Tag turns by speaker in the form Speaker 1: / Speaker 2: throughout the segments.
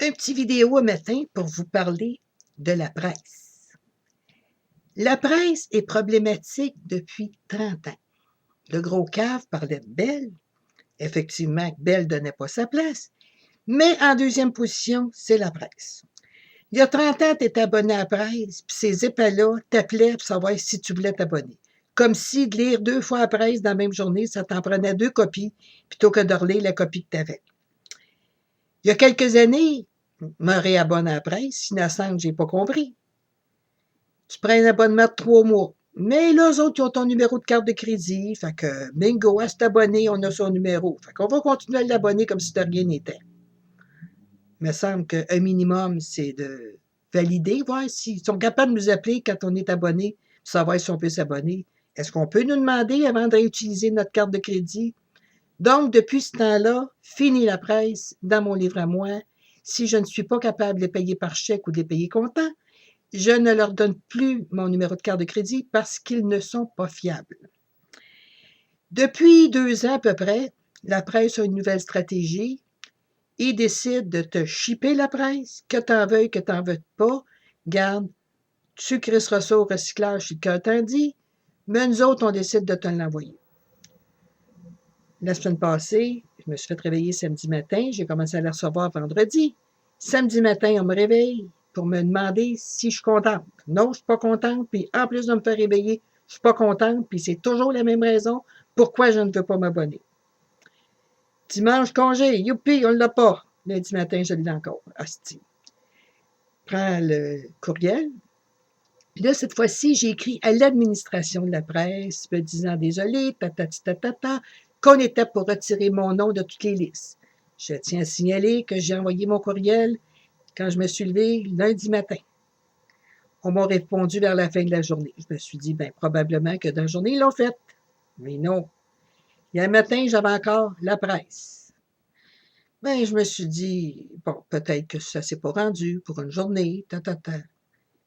Speaker 1: Un petit vidéo un matin pour vous parler de la presse. La presse est problématique depuis 30 ans. Le gros cave parlait de Bell. Effectivement, Bell ne donnait pas sa place. Mais en deuxième position, c'est la presse. Il y a 30 ans, tu étais abonné à la presse, puis ces épais-là t'appelaient pour savoir si tu voulais t'abonner. Comme si de lire 2 fois la presse dans la même journée, ça t'en prenait 2 copies, plutôt que de relire la copie que tu avais. Il y a quelques années, me réabonne à la presse, innocente, j'ai pas compris. Tu prends un abonnement de 3 mois. Mais là, eux autres, ils ont ton numéro de carte de crédit. Fait que, bingo, à cet abonné, on a son numéro. Fait qu'on va continuer à l'abonner comme si de rien n'était. Il me semble qu'un minimum, c'est de valider, voir s'ils sont capables de nous appeler quand on est abonné, pour savoir si on peut s'abonner. Est-ce qu'on peut nous demander avant de réutiliser notre carte de crédit? Donc, depuis ce temps-là, fini la presse dans mon livre à moi. Si je ne suis pas capable de les payer par chèque ou de les payer comptant, je ne leur donne plus mon numéro de carte de crédit parce qu'ils ne sont pas fiables. Depuis 2 ans à peu près, la presse a une nouvelle stratégie. Ils décident de te shipper la presse, que t'en veuilles, que t'en veuilles pas. Garde, tu crisseras ça au recyclage si le cœur t'en dit, mais nous autres, on décide de te l'envoyer. La semaine passée, je me suis fait réveiller samedi matin, j'ai commencé à la recevoir vendredi. Samedi matin, on me réveille pour me demander si je suis contente. Non, je ne suis pas contente, puis en plus de me faire réveiller, je ne suis pas contente, puis c'est toujours la même raison pourquoi je ne veux pas m'abonner. Dimanche, congé, youpi, on ne l'a pas. Lundi matin, je l'ai encore. Asti. Prends le courriel. Là, cette fois-ci, j'ai écrit à l'administration de la presse, me disant désolé, qu'on était pour retirer mon nom de toutes les listes. Je tiens à signaler que j'ai envoyé mon courriel quand je me suis levé lundi matin. On m'a répondu vers la fin de la journée. Je me suis dit, bien, probablement que dans la journée, ils l'ont fait. Mais non. Il y a un matin, j'avais encore la presse. Ben, je me suis dit, bon, peut-être que ça ne s'est pas rendu pour une journée,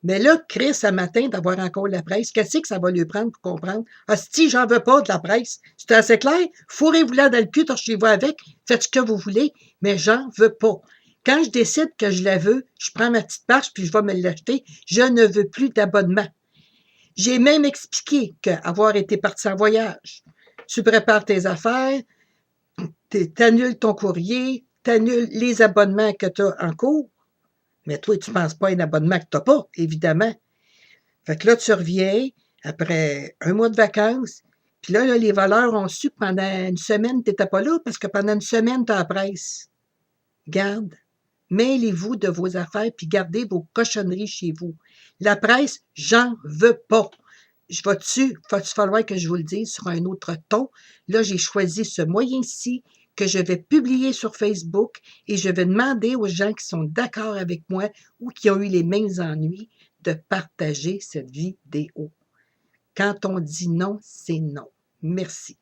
Speaker 1: Mais là, Chris, un matin, d'avoir encore la presse, qu'est-ce que ça va lui prendre pour comprendre? Hostie, j'en veux pas de la presse. C'est assez clair? Fourrez-vous là dans le cul, torchez-vous avec, faites ce que vous voulez, mais j'en veux pas. Quand je décide que je la veux, je prends ma petite marche puis je vais me l'acheter. Je ne veux plus d'abonnement. J'ai même expliqué qu'avoir été parti en voyage, tu prépares tes affaires, t'annules ton courrier, t'annules les abonnements que tu as en cours, mais toi, tu ne penses pas à un abonnement que tu n'as pas, évidemment. Fait que là, tu reviens après un mois de vacances, puis là, les voleurs ont su que pendant une semaine, tu n'étais pas là parce que pendant une semaine, tu as la presse. Garde, mêlez-vous de vos affaires puis gardez vos cochonneries chez vous. La presse, j'en veux pas. Va-tu falloir que je vous le dise sur un autre ton? Là, j'ai choisi ce moyen-ci que je vais publier sur Facebook et je vais demander aux gens qui sont d'accord avec moi ou qui ont eu les mêmes ennuis de partager cette vidéo. Quand on dit non, c'est non. Merci.